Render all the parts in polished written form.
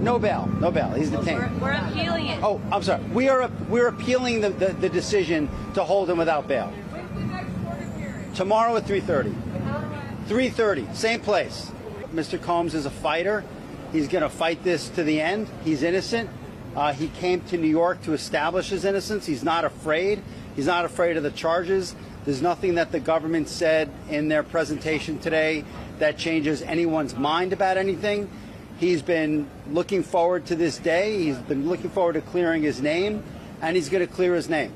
No bail, no bail. He's detained. We're appealing it. Oh, I'm sorry. We're appealing the decision to hold him without bail. When's the next court appearance? Tomorrow at 3:30. 3:30, same place. Mr. Combs is a fighter. He's going to fight this to the end. He's innocent. He came to New York to establish his innocence. He's not afraid. He's not afraid of the charges. There's nothing that the government said in their presentation today that changes anyone's mind about anything. He's been looking forward to this day. He's been looking forward to clearing his name, and he's going to clear his name.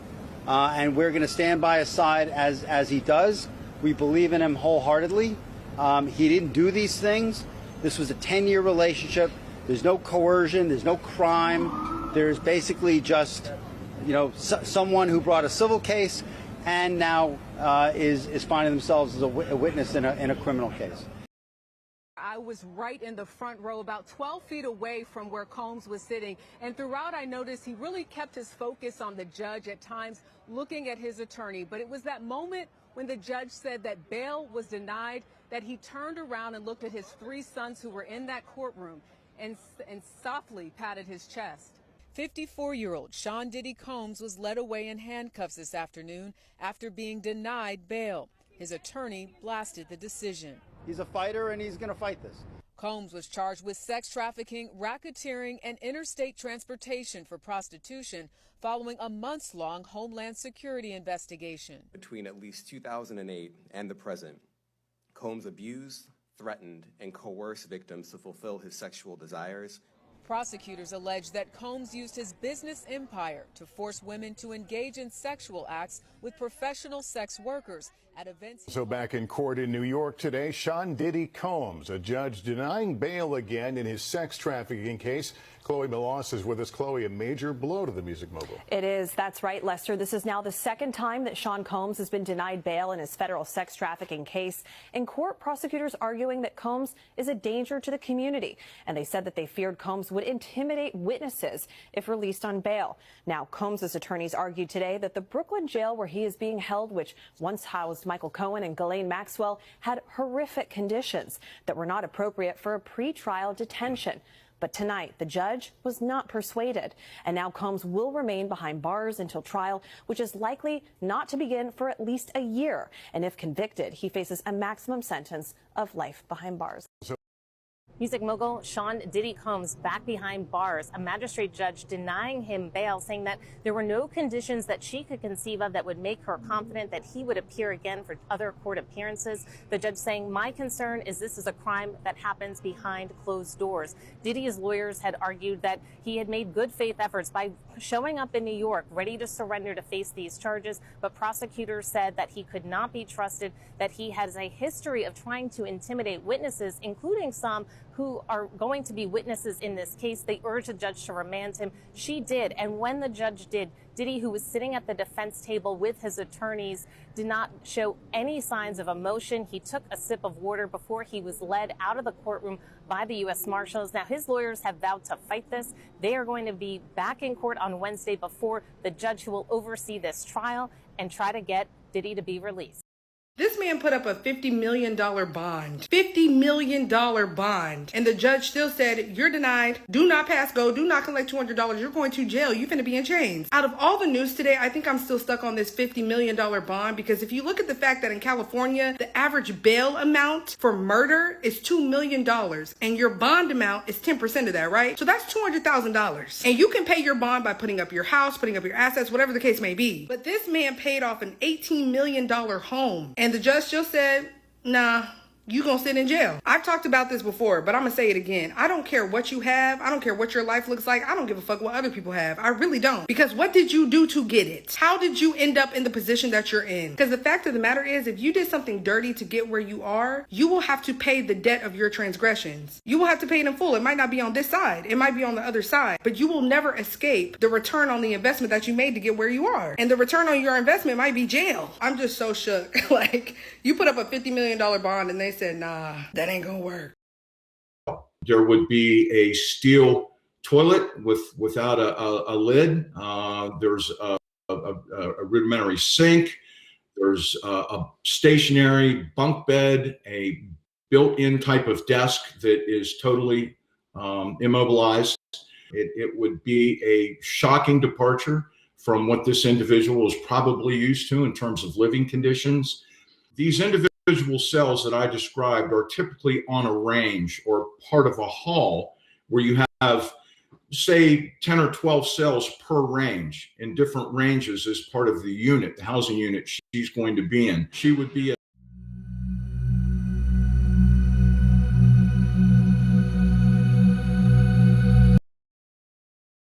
And we're going to stand by his side as he does. We believe in him wholeheartedly. He didn't do these things. This was a 10-year relationship. There's no coercion. There's no crime. There's basically just, someone who brought a civil case and now is finding themselves as a witness in a criminal case. I was right in the front row, about 12 feet away from where Combs was sitting. And throughout, I noticed he really kept his focus on the judge, at times looking at his attorney. But it was that moment when the judge said that bail was denied that he turned around and looked at his 3 sons who were in that courtroom and softly patted his chest. 54-year-old Sean Diddy Combs was led away in handcuffs this afternoon after being denied bail. His attorney blasted the decision. He's a fighter, and he's going to fight this. Combs was charged with sex trafficking, racketeering, and interstate transportation for prostitution following a months-long Homeland Security investigation. Between at least 2008 and the present, Combs abused, threatened, and coerced victims to fulfill his sexual desires. Prosecutors allege that Combs used his business empire to force women to engage in sexual acts with professional sex workers at events. So back in court in New York today, Sean Diddy Combs, a judge denying bail again in his sex trafficking case. Chloe Melas is with us. Chloe, a major blow to the music mogul. It is. That's right, Lester. This is now the second time that Sean Combs has been denied bail in his federal sex trafficking case. In court, prosecutors arguing that Combs is a danger to the community, and they said that they feared Combs would intimidate witnesses if released on bail. Now, Combs' attorneys argued today that the Brooklyn jail where he is being held, which once housed Michael Cohen and Ghislaine Maxwell, had horrific conditions that were not appropriate for a pretrial detention. But tonight, the judge was not persuaded, and now Combs will remain behind bars until trial, which is likely not to begin for at least a year. And if convicted, he faces a maximum sentence of life behind bars. Music mogul Sean Diddy Combs back behind bars, a magistrate judge denying him bail, saying that there were no conditions that she could conceive of that would make her confident that he would appear again for other court appearances. The judge saying, my concern is this is a crime that happens behind closed doors. Diddy's lawyers had argued that he had made good faith efforts by showing up in New York, ready to surrender to face these charges. But prosecutors said that he could not be trusted, that he has a history of trying to intimidate witnesses, including some who are going to be witnesses in this case. They urged the judge to remand him. She did. And when the judge did, Diddy, who was sitting at the defense table with his attorneys, did not show any signs of emotion. He took a sip of water before he was led out of the courtroom by the U.S. Marshals. Now, his lawyers have vowed to fight this. They are going to be back in court on Wednesday before the judge who will oversee this trial and try to get Diddy to be released. This man put up a $50 million bond. $50 million bond. And the judge still said, you're denied. Do not pass go. Do not collect $200. You're going to jail. You're finna be in chains. Out of all the news today, I think I'm still stuck on this $50 million bond, because if you look at the fact that in California, the average bail amount for murder is $2 million and your bond amount is 10% of that, right? So that's $200,000. And you can pay your bond by putting up your house, putting up your assets, whatever the case may be. But this man paid off an $18 million home. And the judge still said, nah, you gonna sit in jail. I've talked about this before, but I'm gonna say it again. I don't care what you have. I don't care what your life looks like. I don't give a fuck what other people have. I really don't. Because what did you do to get it? How did you end up in the position that you're in? Because the fact of the matter is, if you did something dirty to get where you are, you will have to pay the debt of your transgressions. You will have to pay it in full. It might not be on this side. It might be on the other side. But you will never escape the return on the investment that you made to get where you are. And the return on your investment might be jail. I'm just so shook. Like, you put up a $50 million bond and they said, nah, that ain't gonna work. There would be a steel toilet without a lid. There's a rudimentary sink. There's a stationary bunk bed, a built-in type of desk that is totally immobilized. It would be a shocking departure from what this individual is probably used to in terms of living conditions. These individual cells that I described are typically on a range or part of a hall where you have, say, 10 or 12 cells per range in different ranges as part of the unit, the housing unit she's going to be in. She would be